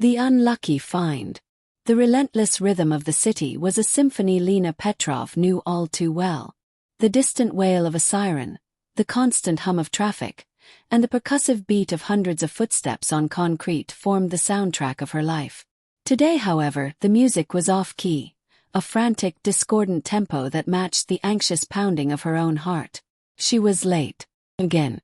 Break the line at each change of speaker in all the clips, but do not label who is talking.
The unlucky find. The relentless rhythm of the city was a symphony Lena Petrov knew all too well. The distant wail of a siren, the constant hum of traffic, and the percussive beat of hundreds of footsteps on concrete formed the soundtrack of her life. Today, however, the music was off-key, a frantic, discordant tempo that matched the anxious pounding of her own heart. She was late. Again.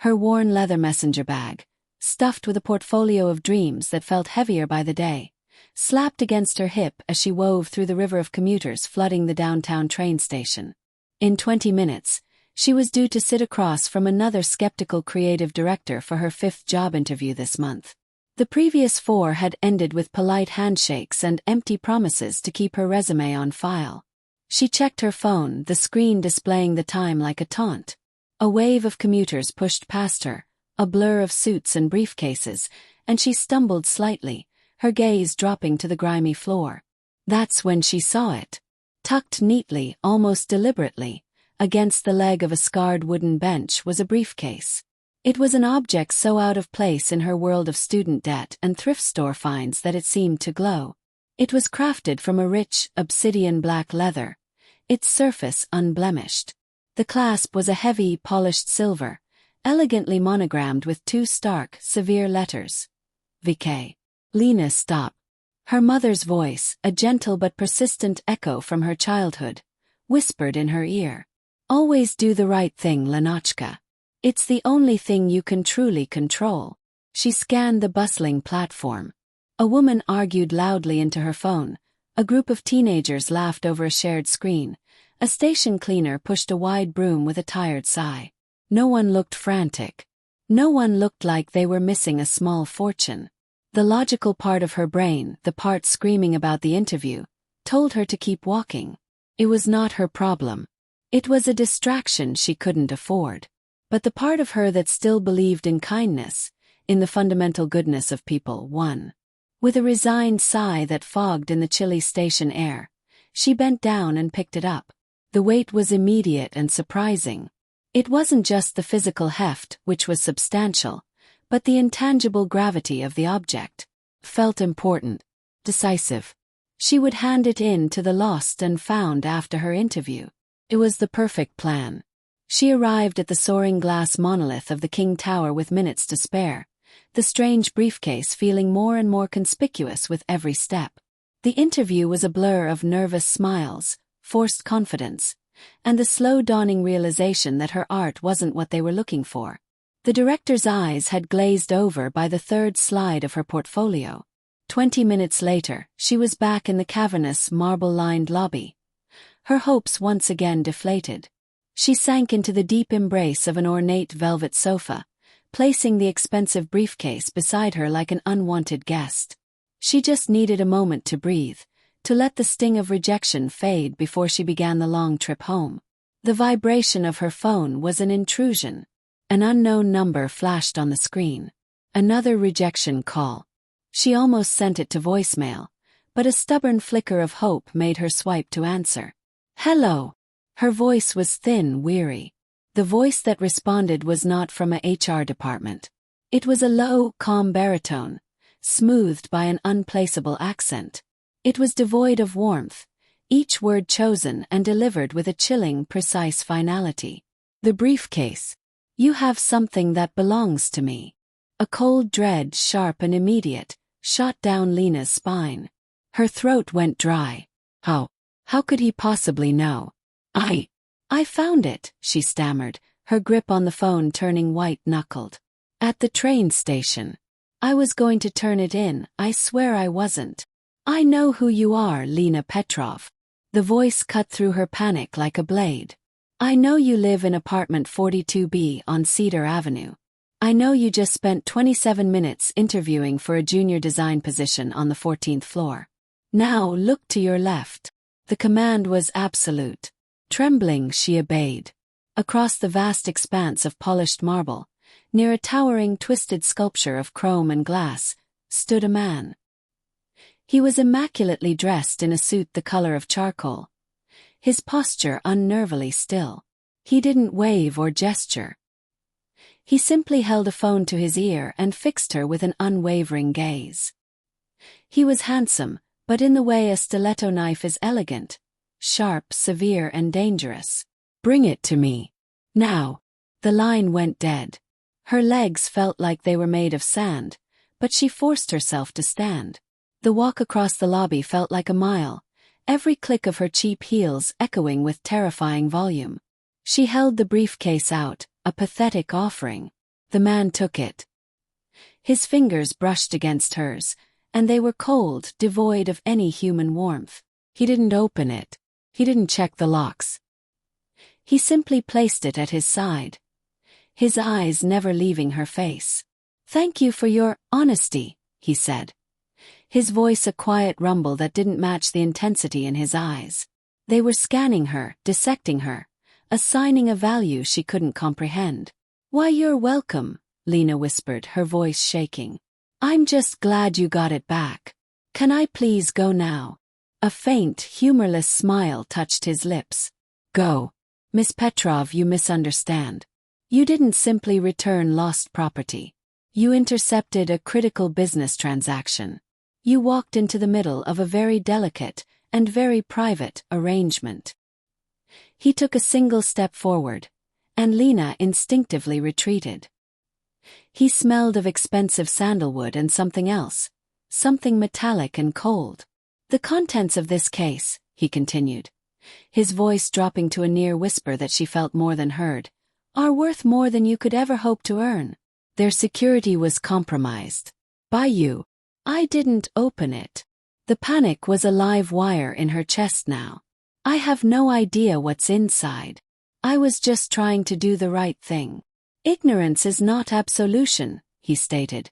Her worn leather messenger bag, stuffed with a portfolio of dreams that felt heavier by the day, slapped against her hip as she wove through the river of commuters flooding the downtown train station. In 20 minutes, she was due to sit across from another skeptical creative director for her 5th job interview this month. The previous 4 had ended with polite handshakes and empty promises to keep her resume on file. She checked her phone, the screen displaying the time like a taunt. A wave of commuters pushed past her, a blur of suits and briefcases, and she stumbled slightly, her gaze dropping to the grimy floor. That's when she saw it. Tucked neatly, almost deliberately, against the leg of a scarred wooden bench was a briefcase. It was an object so out of place in her world of student debt and thrift store finds that it seemed to glow. It was crafted from a rich, obsidian black leather, its surface unblemished. The clasp was a heavy, polished silver, elegantly monogrammed with 2 stark, severe letters. VK. Lena stopped. Her mother's voice, a gentle but persistent echo from her childhood, whispered in her ear. Always do the right thing, Lenotchka. It's the only thing you can truly control. She scanned the bustling platform. A woman argued loudly into her phone. A group of teenagers laughed over a shared screen. A station cleaner pushed a wide broom with a tired sigh. No one looked frantic. No one looked like they were missing a small fortune. The logical part of her brain, the part screaming about the interview, told her to keep walking. It was not her problem. It was a distraction she couldn't afford. But the part of her that still believed in kindness, in the fundamental goodness of people, won. With a resigned sigh that fogged in the chilly station air, she bent down and picked it up. The weight was immediate and surprising. It wasn't just the physical heft, which was substantial, but the intangible gravity of the object. Felt important, decisive. She would hand it in to the lost and found after her interview. It was the perfect plan. She arrived at the soaring glass monolith of the King Tower with minutes to spare, the strange briefcase feeling more and more conspicuous with every step. The interview was a blur of nervous smiles, forced confidence, and the slow dawning realization that her art wasn't what they were looking for. The director's eyes had glazed over by the 3rd slide of her portfolio. 20 minutes later, she was back in the cavernous, marble-lined lobby. Her hopes once again deflated. She sank into the deep embrace of an ornate velvet sofa, placing the expensive briefcase beside her like an unwanted guest. She just needed a moment to breathe, to let the sting of rejection fade before she began the long trip home. The vibration of her phone was an intrusion. An unknown number flashed on the screen. Another rejection call. She almost sent it to voicemail, but a stubborn flicker of hope made her swipe to answer. Hello. Her voice was thin, weary. The voice that responded was not from a HR department. It was a low, calm baritone, smoothed by an unplaceable accent. It was devoid of warmth, each word chosen and delivered with a chilling, precise finality. The briefcase. You have something that belongs to me. A cold dread, sharp and immediate, shot down Lena's spine. Her throat went dry. How could he possibly know? I found it, she stammered, her grip on the phone turning white-knuckled. At the train station. I was going to turn it in, I swear I wasn't. I know who you are, Lena Petrov. The voice cut through her panic like a blade. I know you live in apartment 42B on Cedar Avenue. I know you just spent 27 minutes interviewing for a junior design position on the 14th floor. Now look to your left. The command was absolute. Trembling, she obeyed. Across the vast expanse of polished marble, near a towering twisted sculpture of chrome and glass, stood a man. He was immaculately dressed in a suit the color of charcoal. His posture unnervingly still. He didn't wave or gesture. He simply held a phone to his ear and fixed her with an unwavering gaze. He was handsome, but in the way a stiletto knife is elegant, sharp, severe, and dangerous. "Bring it to me. Now." The line went dead. Her legs felt like they were made of sand, but she forced herself to stand. The walk across the lobby felt like a mile, every click of her cheap heels echoing with terrifying volume. She held the briefcase out, a pathetic offering. The man took it. His fingers brushed against hers, and they were cold, devoid of any human warmth. He didn't open it. He didn't check the locks. He simply placed it at his side, his eyes never leaving her face. "Thank you for your honesty," he said. His voice a quiet rumble that didn't match the intensity in his eyes. They were scanning her, dissecting her, assigning a value she couldn't comprehend. "Why, you're welcome," Lena whispered, her voice shaking. "I'm just glad you got it back. Can I please go now?" A faint, humorless smile touched his lips. "Go. Miss Petrov, you misunderstand. You didn't simply return lost property. You intercepted a critical business transaction. You walked into the middle of a very delicate and very private arrangement." He took a single step forward, and Lena instinctively retreated. He smelled of expensive sandalwood and something else, something metallic and cold. "The contents of this case," he continued, his voice dropping to a near whisper that she felt more than heard, "are worth more than you could ever hope to earn. Their security was compromised. By you. I didn't open it." The panic was a live wire in her chest now. "I have no idea what's inside. I was just trying to do the right thing." "Ignorance is not absolution," he stated,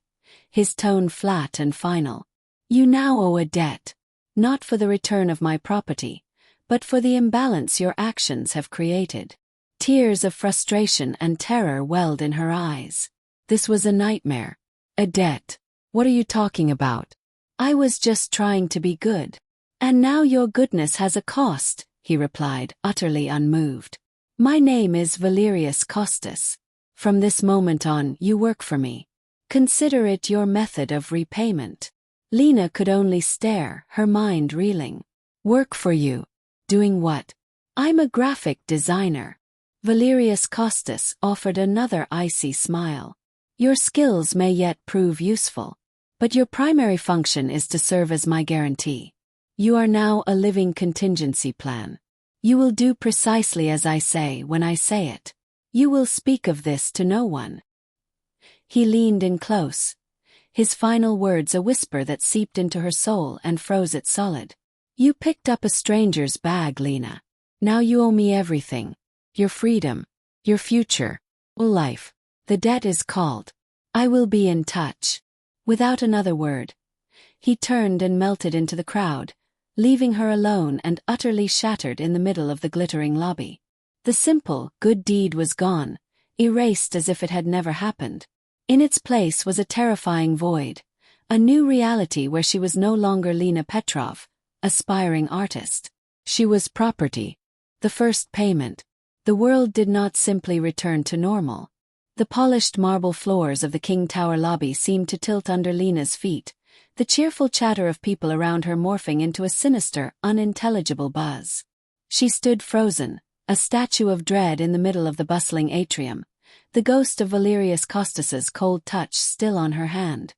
his tone flat and final. "You now owe a debt. Not for the return of my property, but for the imbalance your actions have created." Tears of frustration and terror welled in her eyes. This was a nightmare. "A debt? What are you talking about?" "I was just trying to be good. And now your goodness has a cost," he replied, utterly unmoved. "My name is Valerius Costas. From this moment on, you work for me. Consider it your method of repayment." Lena could only stare, her mind reeling. "Work for you? Doing what?" "I'm a graphic designer." Valerius Costas offered another icy smile. "Your skills may yet prove useful, but your primary function is to serve as my guarantee. You are now a living contingency plan. You will do precisely as I say when I say it. You will speak of this to no one." He leaned in close, his final words a whisper that seeped into her soul and froze it solid. "You picked up a stranger's bag, Lena. Now you owe me everything. Your freedom, your future, life. The debt is called. I will be in touch." Without another word, he turned and melted into the crowd, leaving her alone and utterly shattered in the middle of the glittering lobby. The simple, good deed was gone, erased as if it had never happened. In its place was a terrifying void, a new reality where she was no longer Lena Petrov, aspiring artist. She was property. The first payment. The world did not simply return to normal. The polished marble floors of the King Tower lobby seemed to tilt under Lena's feet, the cheerful chatter of people around her morphing into a sinister, unintelligible buzz. She stood frozen, a statue of dread in the middle of the bustling atrium, the ghost of Valerius Costas's cold touch still on her hand.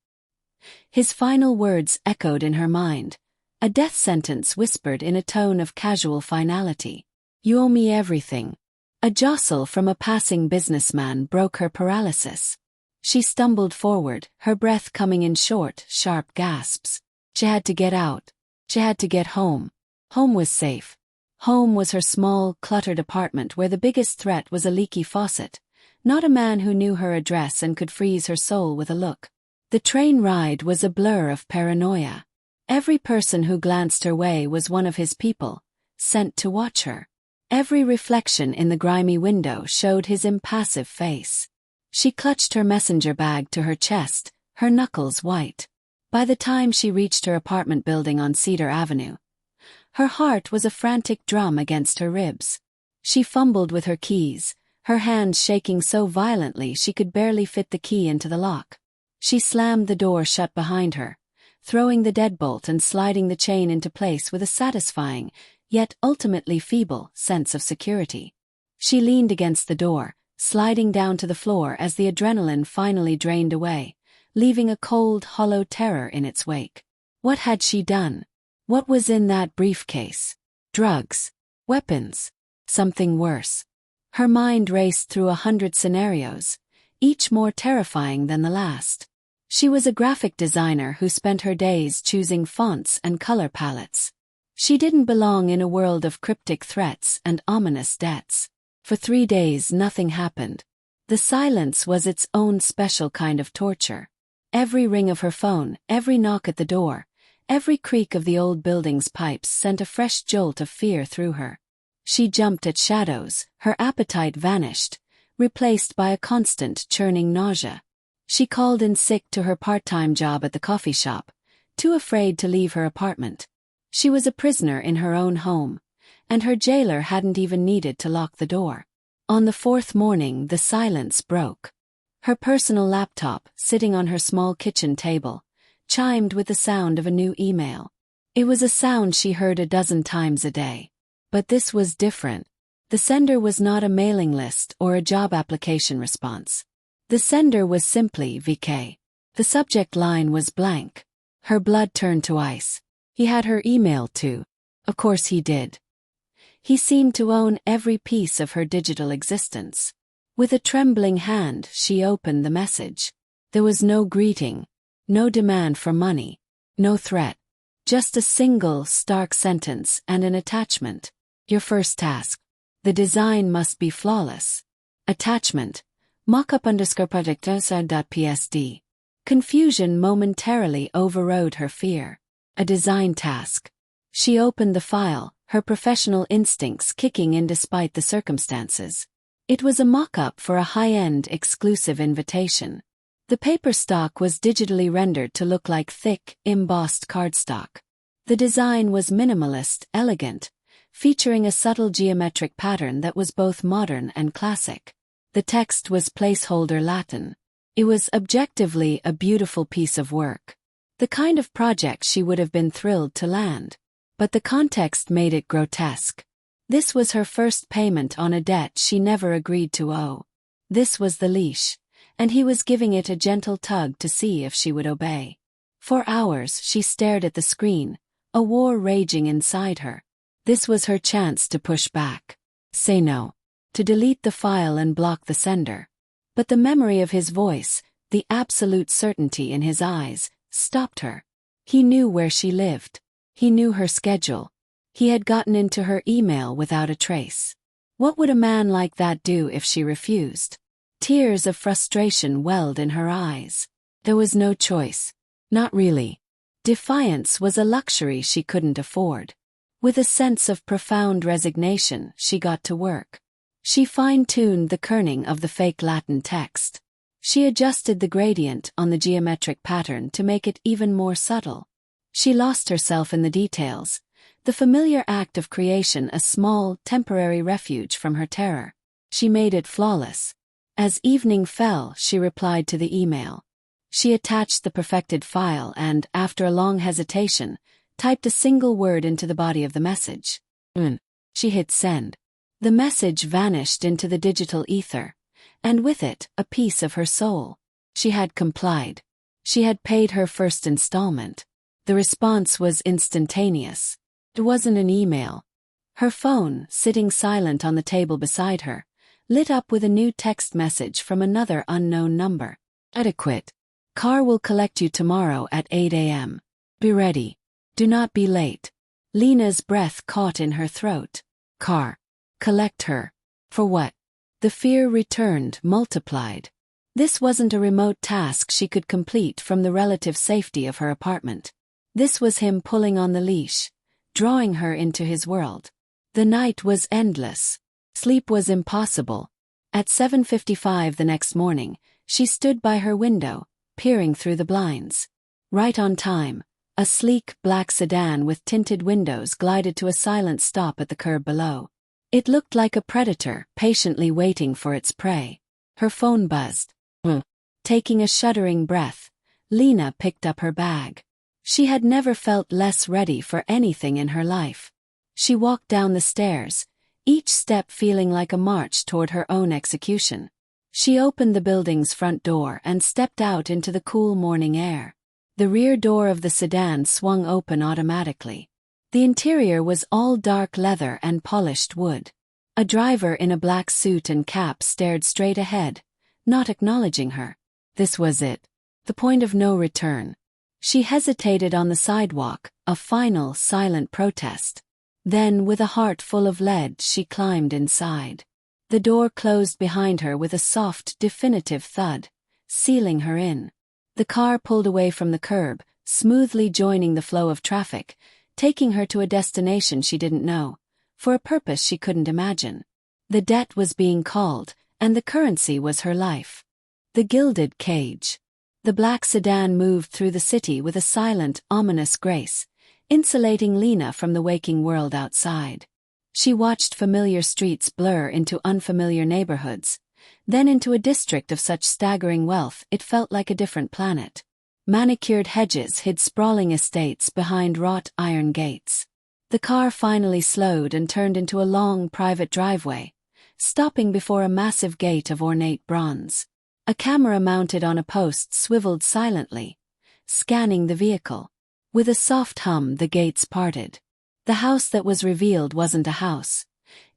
His final words echoed in her mind, a death sentence whispered in a tone of casual finality. "You owe me everything." A jostle from a passing businessman broke her paralysis. She stumbled forward, her breath coming in short, sharp gasps. She had to get out. She had to get home. Home was safe. Home was her small, cluttered apartment where the biggest threat was a leaky faucet, not a man who knew her address and could freeze her soul with a look. The train ride was a blur of paranoia. Every person who glanced her way was one of his people, sent to watch her. Every reflection in the grimy window showed his impassive face. She clutched her messenger bag to her chest, her knuckles white. By the time she reached her apartment building on Cedar Avenue, her heart was a frantic drum against her ribs. She fumbled with her keys, her hands shaking so violently she could barely fit the key into the lock. She slammed the door shut behind her, throwing the deadbolt and sliding the chain into place with a satisfying, yet ultimately feeble, sense of security. She leaned against the door, sliding down to the floor as the adrenaline finally drained away, leaving a cold, hollow terror in its wake. What had she done? What was in that briefcase? Drugs? Weapons? Something worse? Her mind raced through 100 scenarios, each more terrifying than the last. She was a graphic designer who spent her days choosing fonts and color palettes. She didn't belong in a world of cryptic threats and ominous debts. For 3 days nothing happened. The silence was its own special kind of torture. Every ring of her phone, every knock at the door, every creak of the old building's pipes sent a fresh jolt of fear through her. She jumped at shadows, her appetite vanished, replaced by a constant churning nausea. She called in sick to her part-time job at the coffee shop, too afraid to leave her apartment. She was a prisoner in her own home, and her jailer hadn't even needed to lock the door. On the 4th morning, the silence broke. Her personal laptop, sitting on her small kitchen table, chimed with the sound of a new email. It was a sound she heard a dozen times a day. But this was different. The sender was not a mailing list or a job application response. The sender was simply VK. The subject line was blank. Her blood turned to ice. He had her email too. Of course he did. He seemed to own every piece of her digital existence. With a trembling hand, she opened the message. There was no greeting, no demand for money, no threat. Just a single, stark sentence and an attachment. Your first task. The design must be flawless. Attachment. Mockup_project.psd. Confusion momentarily overrode her fear. A design task. She opened the file, her professional instincts kicking in despite the circumstances. It was a mock-up for a high-end, exclusive invitation. The paper stock was digitally rendered to look like thick, embossed cardstock. The design was minimalist, elegant, featuring a subtle geometric pattern that was both modern and classic. The text was placeholder Latin. It was objectively a beautiful piece of work. The kind of project she would have been thrilled to land. But the context made it grotesque. This was her first payment on a debt she never agreed to owe. This was the leash, and he was giving it a gentle tug to see if she would obey. For hours she stared at the screen, a war raging inside her. This was her chance to push back. Say no. To delete the file and block the sender. But the memory of his voice, the absolute certainty in his eyes, stopped her. He knew where she lived. He knew her schedule. He had gotten into her email without a trace. What would a man like that do if she refused? Tears of frustration welled in her eyes. There was no choice. Not really. Defiance was a luxury she couldn't afford. With a sense of profound resignation, she got to work. She fine-tuned the kerning of the fake Latin text. She adjusted the gradient on the geometric pattern to make it even more subtle. She lost herself in the details, the familiar act of creation a small, temporary refuge from her terror. She made it flawless. As evening fell, she replied to the email. She attached the perfected file and, after a long hesitation, typed a single word into the body of the message. She hit send. The message vanished into the digital ether, and with it, a piece of her soul. She had complied. She had paid her first installment. The response was instantaneous. It wasn't an email. Her phone, sitting silent on the table beside her, lit up with a new text message from another unknown number. Adequate. Car will collect you tomorrow at 8 a.m. Be ready. Do not be late. Lena's breath caught in her throat. Car. Collect her. For what? The fear returned, multiplied. This wasn't a remote task she could complete from the relative safety of her apartment. This was him pulling on the leash, drawing her into his world. The night was endless. Sleep was impossible. At 7:55 the next morning, she stood by her window, peering through the blinds. Right on time, a sleek black sedan with tinted windows glided to a silent stop at the curb below. It looked like a predator, patiently waiting for its prey. Her phone buzzed. Taking a shuddering breath, Lena picked up her bag. She had never felt less ready for anything in her life. She walked down the stairs, each step feeling like a march toward her own execution. She opened the building's front door and stepped out into the cool morning air. The rear door of the sedan swung open automatically. The interior was all dark leather and polished wood. A driver in a black suit and cap stared straight ahead, not acknowledging her. This was it. The point of no return. She hesitated on the sidewalk, a final, silent protest. Then, with a heart full of lead, she climbed inside. The door closed behind her with a soft, definitive thud, sealing her in. The car pulled away from the curb, smoothly joining the flow of traffic, taking her to a destination she didn't know, for a purpose she couldn't imagine. The debt was being called, and the currency was her life. The gilded cage. The black sedan moved through the city with a silent, ominous grace, insulating Lena from the waking world outside. She watched familiar streets blur into unfamiliar neighborhoods, then into a district of such staggering wealth it felt like a different planet. Manicured hedges hid sprawling estates behind wrought iron gates. The car finally slowed and turned into a long private driveway, stopping before a massive gate of ornate bronze. A camera mounted on a post swiveled silently, scanning the vehicle. With a soft hum, the gates parted. The house that was revealed wasn't a house.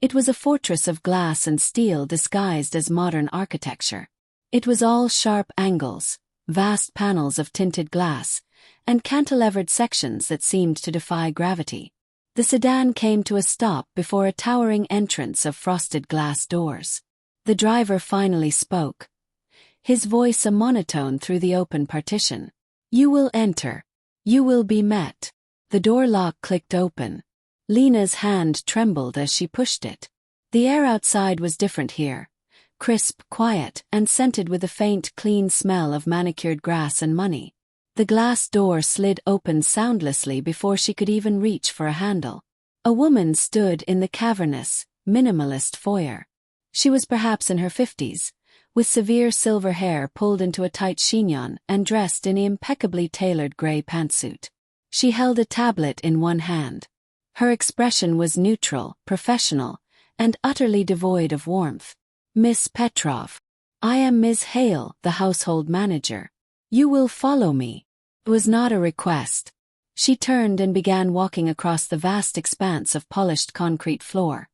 It was a fortress of glass and steel disguised as modern architecture. It was all sharp angles, vast panels of tinted glass, and cantilevered sections that seemed to defy gravity. The sedan came to a stop before a towering entrance of frosted glass doors. The driver finally spoke, his voice a monotone through the open partition. "You will enter. You will be met." The door lock clicked open. Lena's hand trembled as she pushed it. The air outside was different here, crisp, quiet, and scented with a faint, clean smell of manicured grass and money. The glass door slid open soundlessly before she could even reach for a handle. A woman stood in the cavernous, minimalist foyer. She was perhaps in her 50s, with severe silver hair pulled into a tight chignon and dressed in an impeccably tailored gray pantsuit. She held a tablet in one hand. Her expression was neutral, professional, and utterly devoid of warmth. "Miss Petrov. I am Ms. Hale, the household manager. You will follow me." It was not a request. She turned and began walking across the vast expanse of polished concrete floor,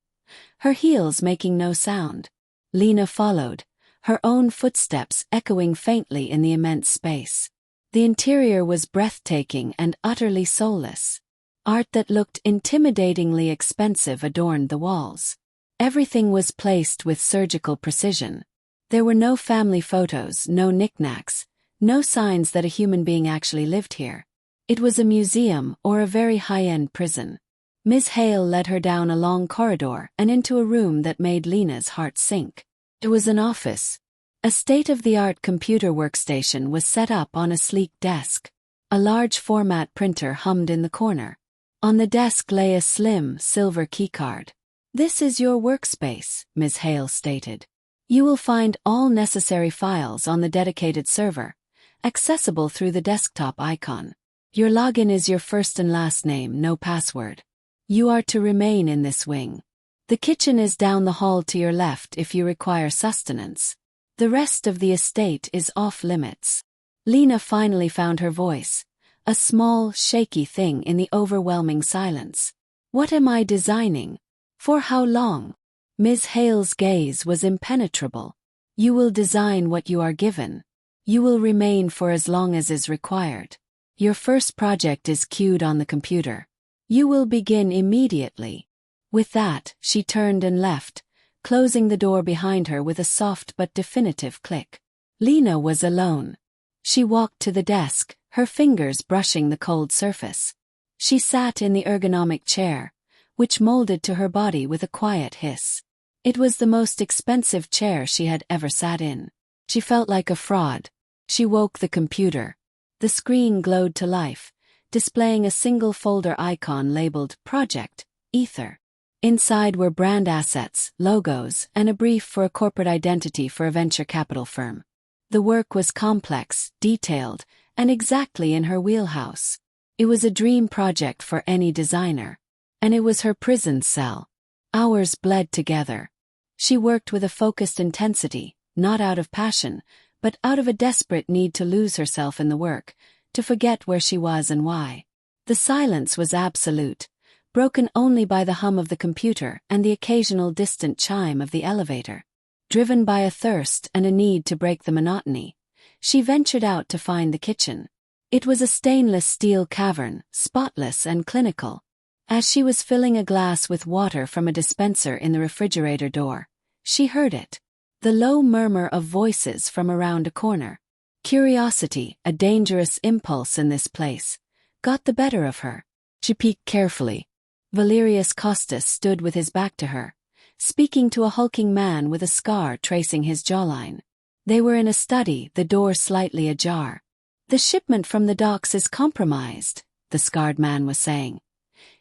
her heels making no sound. Lena followed, her own footsteps echoing faintly in the immense space. The interior was breathtaking and utterly soulless. Art that looked intimidatingly expensive adorned the walls. Everything was placed with surgical precision. There were no family photos, no knickknacks, no signs that a human being actually lived here. It was a museum or a very high-end prison. Ms. Hale led her down a long corridor and into a room that made Lena's heart sink. It was an office. A state-of-the-art computer workstation was set up on a sleek desk. A large format printer hummed in the corner. On the desk lay a slim, silver keycard. "This is your workspace," Ms. Hale stated. "You will find all necessary files on the dedicated server, accessible through the desktop icon. Your login is your first and last name, no password. You are to remain in this wing. The kitchen is down the hall to your left if you require sustenance. The rest of the estate is off limits." Lena finally found her voice, a small, shaky thing in the overwhelming silence. "What am I designing? For how long?" Ms. Hale's gaze was impenetrable. "You will design what you are given. You will remain for as long as is required. Your first project is queued on the computer. You will begin immediately." With that, she turned and left, closing the door behind her with a soft but definitive click. Lena was alone. She walked to the desk, her fingers brushing the cold surface. She sat in the ergonomic chair, which molded to her body with a quiet hiss. It was the most expensive chair she had ever sat in. She felt like a fraud. She woke the computer. The screen glowed to life, displaying a single folder icon labeled Project Ether. Inside were brand assets, logos, and a brief for a corporate identity for a venture capital firm. The work was complex, detailed, and exactly in her wheelhouse. It was a dream project for any designer. And it was her prison cell. Hours bled together. She worked with a focused intensity, not out of passion, but out of a desperate need to lose herself in the work, to forget where she was and why. The silence was absolute, broken only by the hum of the computer and the occasional distant chime of the elevator. Driven by a thirst and a need to break the monotony, she ventured out to find the kitchen. It was a stainless steel cavern, spotless and clinical. As she was filling a glass with water from a dispenser in the refrigerator door, she heard it. The low murmur of voices from around a corner. Curiosity, a dangerous impulse in this place, got the better of her. She peeked carefully. Valerius Costas stood with his back to her, speaking to a hulking man with a scar tracing his jawline. They were in a study, the door slightly ajar. "The shipment from the docks is compromised," the scarred man was saying,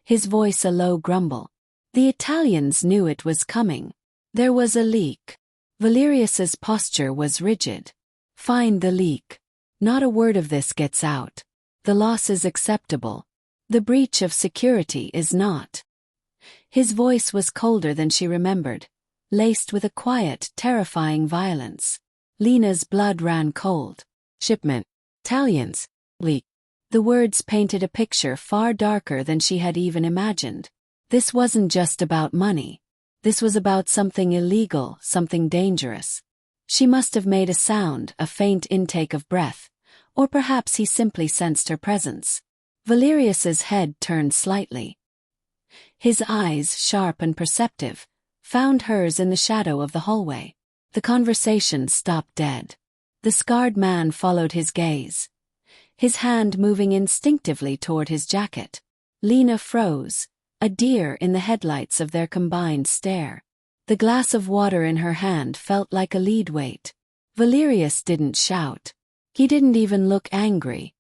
his voice a low grumble. The Italians knew it was coming. There was a leak. Valerius's posture was rigid. "Find the leak. Not a word of this gets out. The loss is acceptable. The breach of security is not." His voice was colder than she remembered, laced with a quiet, terrifying violence. Lena's blood ran cold. "Shipment. Italians. Leak." The words painted a picture far darker than she had even imagined. This wasn't just about money. This was about something illegal, something dangerous. She must have made a sound, a faint intake of breath, or perhaps he simply sensed her presence. Valerius's head turned slightly. His eyes, sharp and perceptive, found hers in the shadow of the hallway. The conversation stopped dead. The scarred man followed his gaze, his hand moving instinctively toward his jacket. Lena froze, a deer in the headlights of their combined stare. The glass of water in her hand felt like a lead weight. Valerius didn't shout. He didn't even look angry.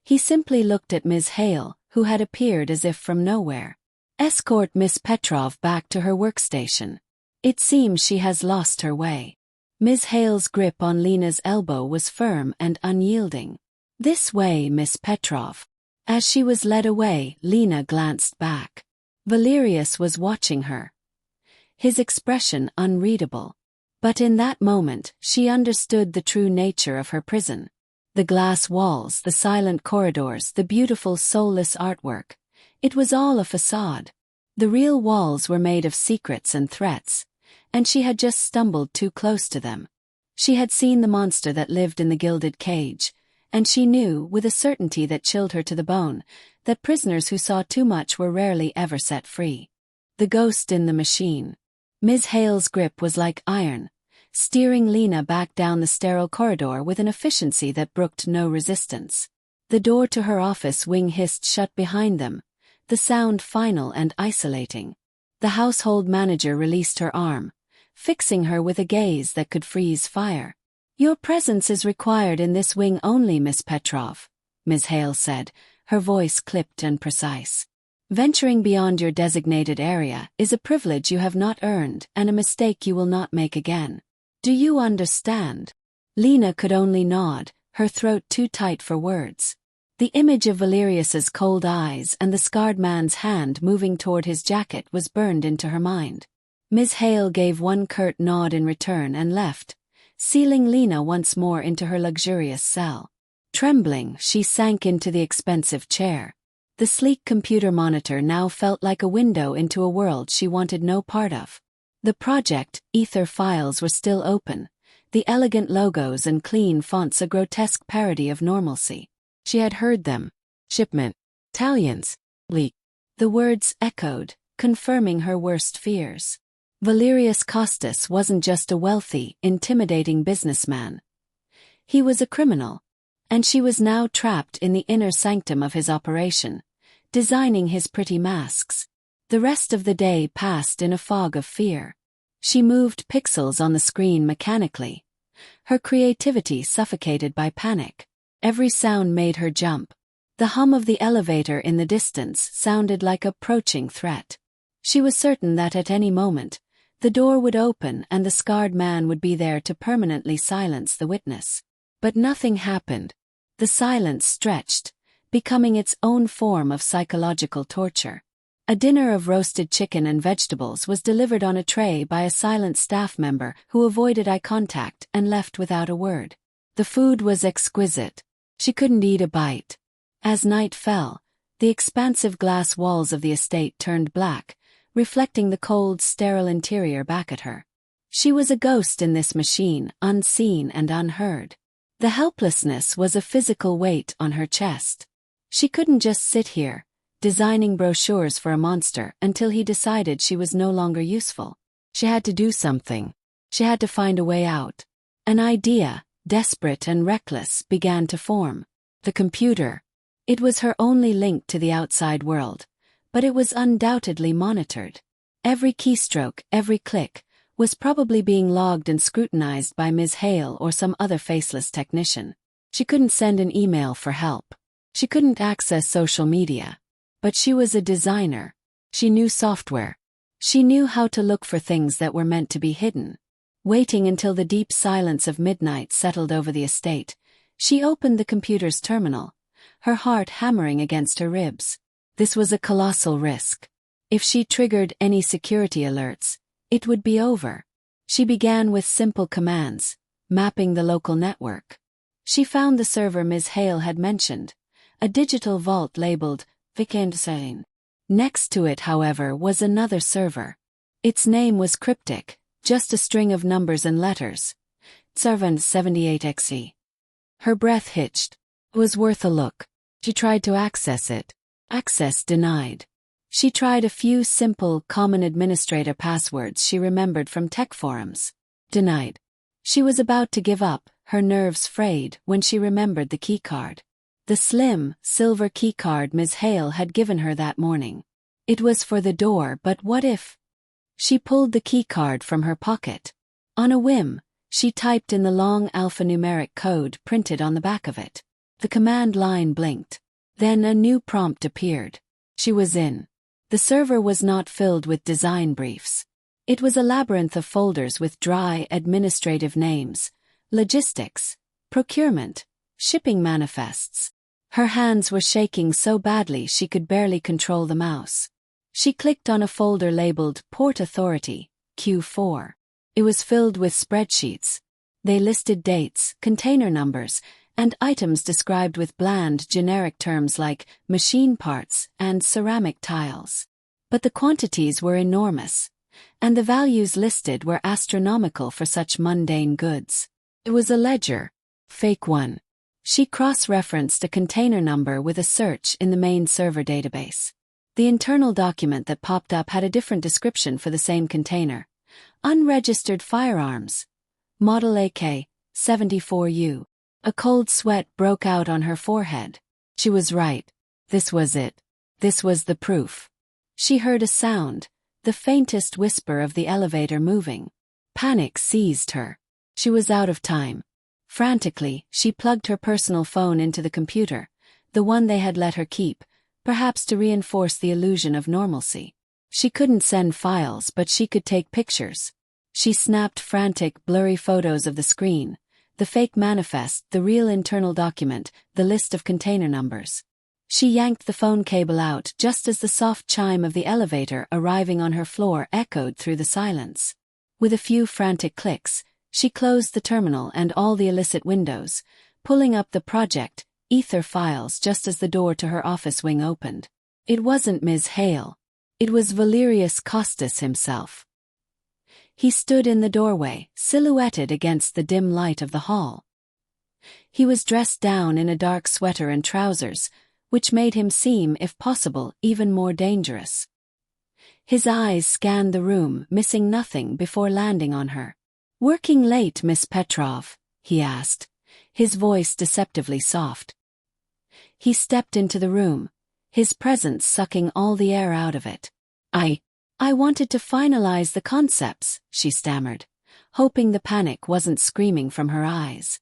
He simply looked at Ms. Hale, who had appeared as if from nowhere. "Escort Miss Petrov back to her workstation. It seems she has lost her way." Ms. Hale's grip on Lena's elbow was firm and unyielding. "This way, Miss Petrov." As she was led away, Lena glanced back. Valerius was watching her, his expression unreadable. But in that moment, she understood the true nature of her prison. The glass walls, the silent corridors, the beautiful soulless artwork. It was all a facade. The real walls were made of secrets and threats, and she had just stumbled too close to them. She had seen the monster that lived in the gilded cage, and she knew, with a certainty that chilled her to the bone, that prisoners who saw too much were rarely ever set free. The ghost in the machine. Ms. Hale's grip was like iron, steering Lena back down the sterile corridor with an efficiency that brooked no resistance. The door to her office wing hissed shut behind them, the sound final and isolating. The household manager released her arm, fixing her with a gaze that could freeze fire. "Your presence is required in this wing only, Miss Petrov," Ms. Hale said, her voice clipped and precise. "Venturing beyond your designated area is a privilege you have not earned and a mistake you will not make again. Do you understand?" Lena could only nod, her throat too tight for words. The image of Valerius's cold eyes and the scarred man's hand moving toward his jacket was burned into her mind. Ms. Hale gave one curt nod in return and left, sealing Lena once more into her luxurious cell. Trembling, she sank into the expensive chair. The sleek computer monitor now felt like a window into a world she wanted no part of. The project, Ether files were still open, the elegant logos and clean fonts a grotesque parody of normalcy. She had heard them. "Shipment. Italians. Leak." The words echoed, confirming her worst fears. Valerius Costas wasn't just a wealthy, intimidating businessman. He was a criminal, and she was now trapped in the inner sanctum of his operation, designing his pretty masks. The rest of the day passed in a fog of fear. She moved pixels on the screen mechanically, her creativity suffocated by panic. Every sound made her jump. The hum of the elevator in the distance sounded like approaching threat. She was certain that at any moment, the door would open and the scarred man would be there to permanently silence the witness. But nothing happened. The silence stretched, becoming its own form of psychological torture. A dinner of roasted chicken and vegetables was delivered on a tray by a silent staff member who avoided eye contact and left without a word. The food was exquisite. She couldn't eat a bite. As night fell, the expansive glass walls of the estate turned black, reflecting the cold, sterile interior back at her. She was a ghost in this machine, unseen and unheard. The helplessness was a physical weight on her chest. She couldn't just sit here, designing brochures for a monster until he decided she was no longer useful. She had to do something. She had to find a way out. An idea, desperate and reckless, began to form. The computer. It was her only link to the outside world, but it was undoubtedly monitored. Every keystroke, every click, was probably being logged and scrutinized by Ms. Hale or some other faceless technician. She couldn't send an email for help. She couldn't access social media. But she was a designer. She knew software. She knew how to look for things that were meant to be hidden. Waiting until the deep silence of midnight settled over the estate, she opened the computer's terminal, her heart hammering against her ribs. This was a colossal risk. If she triggered any security alerts, it would be over. She began with simple commands, mapping the local network. She found the server Ms. Hale had mentioned, a digital vault labeled Wittgenstein. Next to it, however, was another server. Its name was cryptic, just a string of numbers and letters. Servant 78xe. Her breath hitched. It was worth a look. She tried to access it. Access denied. She tried a few simple, common administrator passwords she remembered from tech forums. Denied. She was about to give up, her nerves frayed, when she remembered the keycard. The slim, silver keycard Ms. Hale had given her that morning. It was for the door, but what if? She pulled the keycard from her pocket. On a whim, she typed in the long alphanumeric code printed on the back of it. The command line blinked. Then a new prompt appeared. She was in. The server was not filled with design briefs. It was a labyrinth of folders with dry, administrative names, logistics, procurement, shipping manifests. Her hands were shaking so badly she could barely control the mouse. She clicked on a folder labeled Port Authority, Q4. It was filled with spreadsheets. They listed dates, container numbers, and items described with bland, generic terms like machine parts and ceramic tiles. But the quantities were enormous, and the values listed were astronomical for such mundane goods. It was a ledger. Fake one. She cross-referenced a container number with a search in the main server database. The internal document that popped up had a different description for the same container. Unregistered firearms. Model AK-74U. A cold sweat broke out on her forehead. She was right. This was it. This was the proof. She heard a sound, the faintest whisper of the elevator moving. Panic seized her. She was out of time. Frantically, she plugged her personal phone into the computer, the one they had let her keep, perhaps to reinforce the illusion of normalcy. She couldn't send files, but she could take pictures. She snapped frantic, blurry photos of the screen, the fake manifest, the real internal document, the list of container numbers. She yanked the phone cable out just as the soft chime of the elevator arriving on her floor echoed through the silence. With a few frantic clicks, she closed the terminal and all the illicit windows, pulling up the project, Ether files just as the door to her office wing opened. It wasn't Ms. Hale. It was Valerius Costas himself. He stood in the doorway, silhouetted against the dim light of the hall. He was dressed down in a dark sweater and trousers, which made him seem, if possible, even more dangerous. His eyes scanned the room, missing nothing before landing on her. "Working late, Miss Petrov?" he asked, his voice deceptively soft. He stepped into the room, his presence sucking all the air out of it. I wanted to finalize the concepts," she stammered, hoping the panic wasn't screaming from her eyes.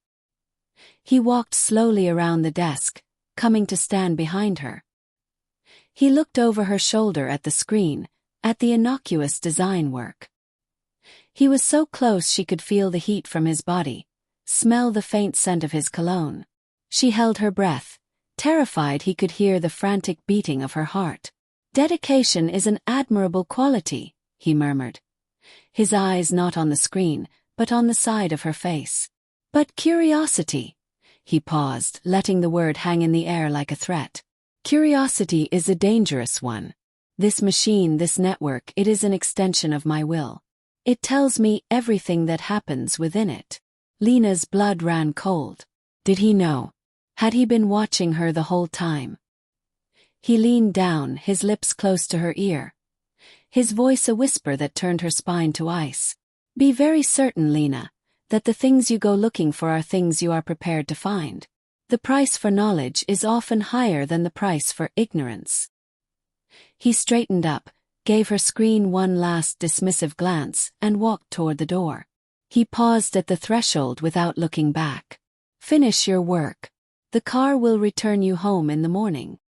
He walked slowly around the desk, coming to stand behind her. He looked over her shoulder at the screen, at the innocuous design work. He was so close she could feel the heat from his body, smell the faint scent of his cologne. She held her breath, Terrified, he could hear the frantic beating of her heart. "Dedication is an admirable quality," he murmured. His eyes not on the screen, but on the side of her face. "But curiosity." He paused, letting the word hang in the air like a threat. "Curiosity is a dangerous one. This machine, this network, it is an extension of my will. It tells me everything that happens within it." Lena's blood ran cold. Did he know? Had he been watching her the whole time? He leaned down, his lips close to her ear. His voice a whisper that turned her spine to ice. "Be very certain, Lena, that the things you go looking for are things you are prepared to find. The price for knowledge is often higher than the price for ignorance." He straightened up, gave her screen one last dismissive glance, and walked toward the door. He paused at the threshold without looking back. "Finish your work. The car will return you home in the morning."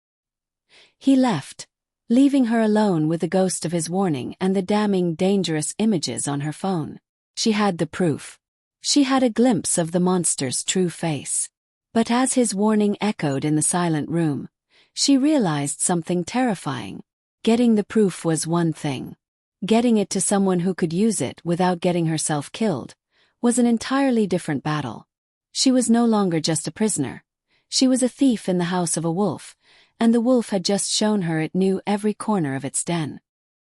He left, leaving her alone with the ghost of his warning and the damning, dangerous images on her phone. She had the proof. She had a glimpse of the monster's true face. But as his warning echoed in the silent room, she realized something terrifying. Getting the proof was one thing. Getting it to someone who could use it without getting herself killed was an entirely different battle. She was no longer just a prisoner. She was a thief in the house of a wolf, and the wolf had just shown her it knew every corner of its den.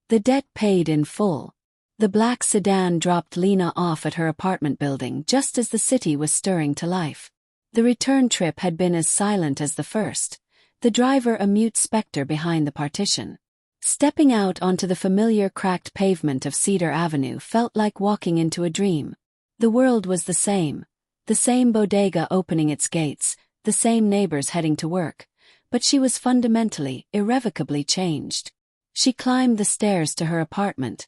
The debt paid in full. The black sedan dropped Lena off at her apartment building just as the city was stirring to life. The return trip had been as silent as the first, the driver a mute specter behind the partition. Stepping out onto the familiar cracked pavement of Cedar Avenue felt like walking into a dream. The world was the same bodega opening its gates, the same neighbors heading to work, but she was fundamentally, irrevocably changed. She climbed the stairs to her apartment,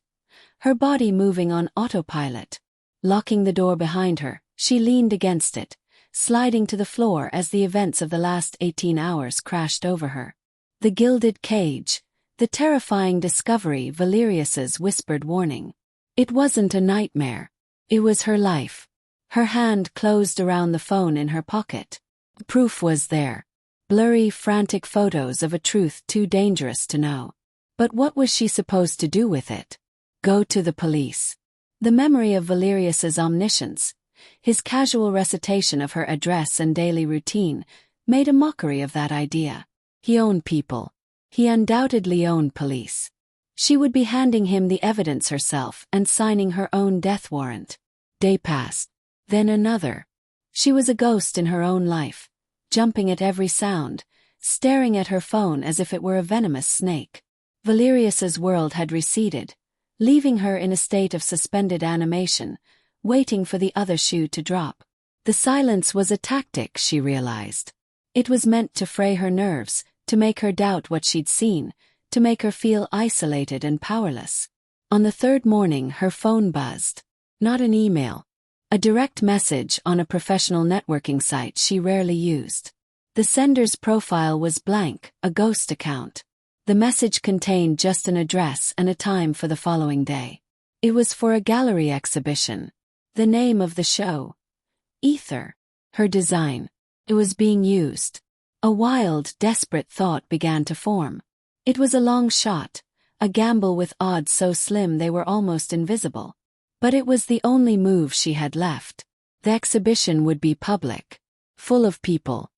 her body moving on autopilot. Locking the door behind her, she leaned against it, sliding to the floor as the events of the last 18 hours crashed over her. The gilded cage, the terrifying discovery, Valerius's whispered warning. It wasn't a nightmare. It was her life. Her hand closed around the phone in her pocket. Proof was there. Blurry, frantic photos of a truth too dangerous to know. But what was she supposed to do with it? Go to the police. The memory of Valerius's omniscience, his casual recitation of her address and daily routine, made a mockery of that idea. He owned people. He undoubtedly owned police. She would be handing him the evidence herself and signing her own death warrant. Day passed. Then another. She was a ghost in her own life, jumping at every sound, staring at her phone as if it were a venomous snake. Valerius's world had receded, leaving her in a state of suspended animation, waiting for the other shoe to drop. The silence was a tactic, she realized. It was meant to fray her nerves, to make her doubt what she'd seen, to make her feel isolated and powerless. On the third morning, her phone buzzed. Not an email. A direct message on a professional networking site she rarely used. The sender's profile was blank, a ghost account. The message contained just an address and a time for the following day. It was for a gallery exhibition. The name of the show. Ether. Her design. It was being used. A wild, desperate thought began to form. It was a long shot, a gamble with odds so slim they were almost invisible. But it was the only move she had left. The exhibition would be public, full of people,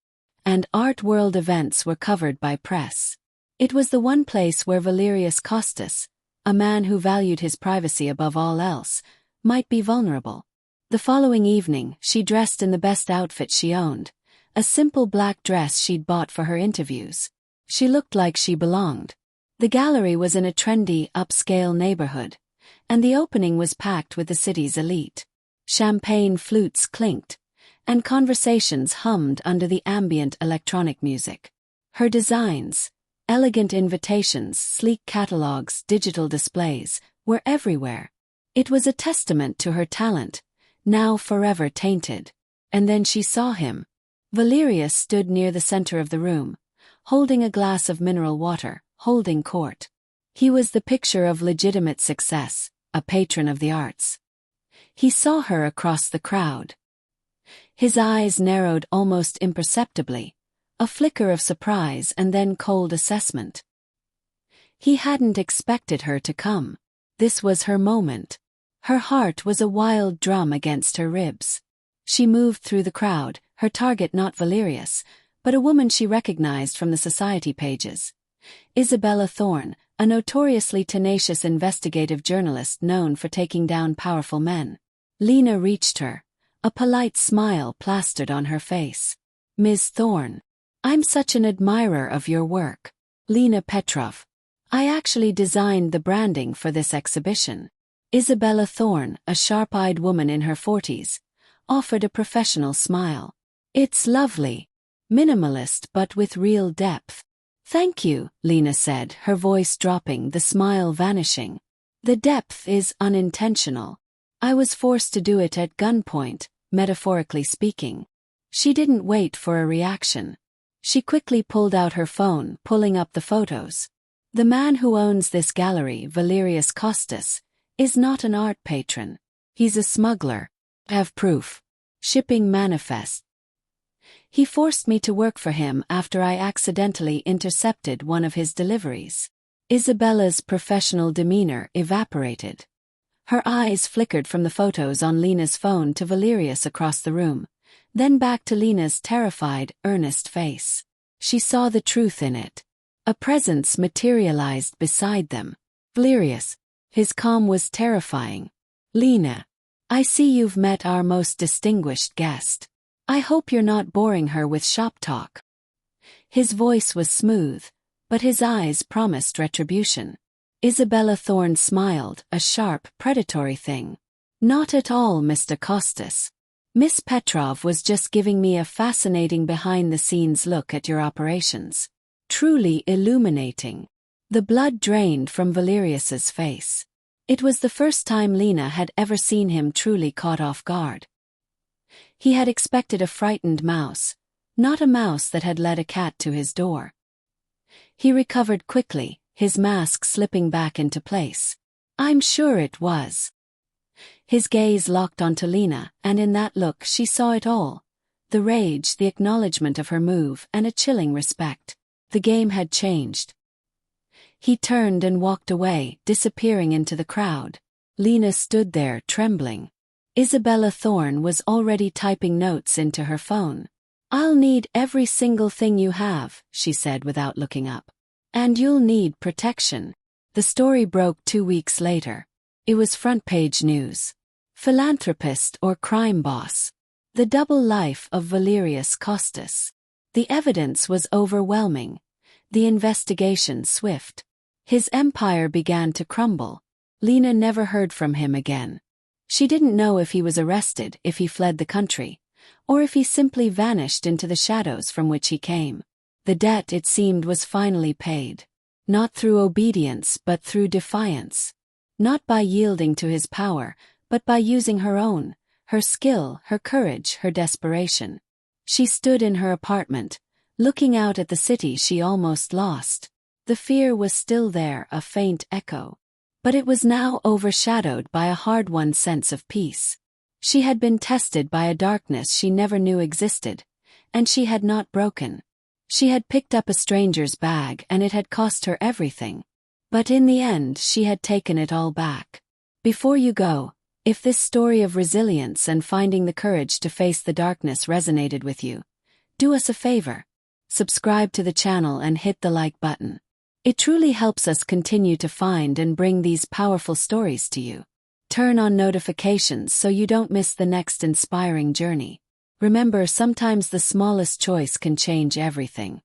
and art world events were covered by press. It was the one place where Valerius Costas, a man who valued his privacy above all else, might be vulnerable. The following evening, she dressed in the best outfit she owned, a simple black dress she'd bought for her interviews. She looked like she belonged. The gallery was in a trendy, upscale neighborhood, and the opening was packed with the city's elite. Champagne flutes clinked, and conversations hummed under the ambient electronic music. Her designs, elegant invitations, sleek catalogs, digital displays, were everywhere. It was a testament to her talent, now forever tainted. And then she saw him. Valerius stood near the center of the room, holding a glass of mineral water, holding court. He was the picture of legitimate success, a patron of the arts. He saw her across the crowd. His eyes narrowed almost imperceptibly, A flicker of surprise and then cold assessment. He hadn't expected her to come. This was her moment. Her heart was a wild drum against her ribs. She moved through the crowd, her target not Valerius, but a woman she recognized from the society pages. Isabella Thorne, a notoriously tenacious investigative journalist known for taking down powerful men. Lena reached her, a polite smile plastered on her face. "Ms. Thorne, I'm such an admirer of your work. Lena Petrov. I actually designed the branding for this exhibition." Isabella Thorne, a sharp-eyed woman in her 40s, offered a professional smile. "It's lovely. Minimalist but with real depth." "Thank you," Lena said, her voice dropping, the smile vanishing. "The depth is unintentional. I was forced to do it at gunpoint, metaphorically speaking." She didn't wait for a reaction. She quickly pulled out her phone, pulling up the photos. "The man who owns this gallery, Valerius Costas, is not an art patron. He's a smuggler. Have proof. Shipping manifest. He forced me to work for him after I accidentally intercepted one of his deliveries." Isabella's professional demeanor evaporated. Her eyes flickered from the photos on Lena's phone to Valerius across the room, then back to Lena's terrified, earnest face. She saw the truth in it. A presence materialized beside them. "Valerius." His calm was terrifying. "Lena, I see you've met our most distinguished guest. I hope you're not boring her with shop talk." His voice was smooth, but his eyes promised retribution. Isabella Thorne smiled, a sharp, predatory thing. "Not at all, Mr. Costas. Miss Petrov was just giving me a fascinating behind-the-scenes look at your operations. Truly illuminating." The blood drained from Valerius's face. It was the first time Lena had ever seen him truly caught off guard. He had expected a frightened mouse, not a mouse that had led a cat to his door. He recovered quickly, his mask slipping back into place. "I'm sure it was." His gaze locked onto Lena, and in that look she saw it all. The rage, the acknowledgement of her move, and a chilling respect. The game had changed. He turned and walked away, disappearing into the crowd. Lena stood there, trembling. Isabella Thorne was already typing notes into her phone. "I'll need every single thing you have," she said without looking up. "And you'll need protection." The story broke 2 weeks later. It was front-page news. Philanthropist or crime boss. The double life of Valerius Costas. The evidence was overwhelming. The investigation swift. His empire began to crumble. Lena never heard from him again. She didn't know if he was arrested, if he fled the country, or if he simply vanished into the shadows from which he came. The debt, it seemed, was finally paid. Not through obedience, but through defiance. Not by yielding to his power, but by using her own, her skill, her courage, her desperation. She stood in her apartment, looking out at the city she almost lost. The fear was still there, a faint echo. But it was now overshadowed by a hard-won sense of peace. She had been tested by a darkness she never knew existed, and she had not broken. She had picked up a stranger's bag and it had cost her everything. But in the end she had taken it all back. Before you go, if this story of resilience and finding the courage to face the darkness resonated with you, do us a favor. Subscribe to the channel and hit the like button. It truly helps us continue to find and bring these powerful stories to you. Turn on notifications so you don't miss the next inspiring journey. Remember, sometimes the smallest choice can change everything.